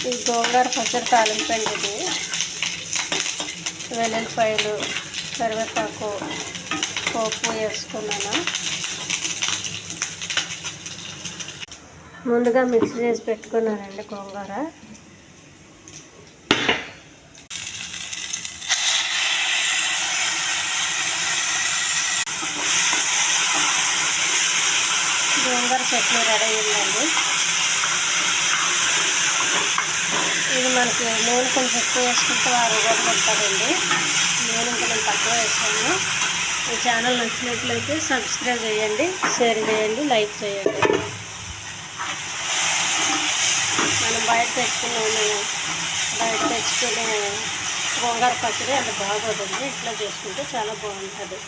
ఈ గోంగూర పచ్చడి తాలింపండి. ఇది వెల్లుల్లిపాయలు, కరివేపాకు, పోపు వేసుకున్నాను. ముందుగా మిక్స్ చేసి పెట్టుకున్నానండి గోంగూర. గోంగూర చట్నీ రెడీ అయిందండి. ఇది మనకి నూనె కొంచెం ఎక్కువ వేసుకుంటే వారు కూడా ఉంటుందండి. నూనె ఇంకా నేను తక్కువ వేసాను. ఈ ఛానల్ నచ్చినట్లయితే సబ్స్క్రైబ్ చేయండి, షేర్ చేయండి, లైక్ చేయండి. మనం బయట తెచ్చుకునే గోంగూర పచ్చడి అంత బాగోదండి. ఇట్లా చేసుకుంటే చాలా బాగుంటుంది.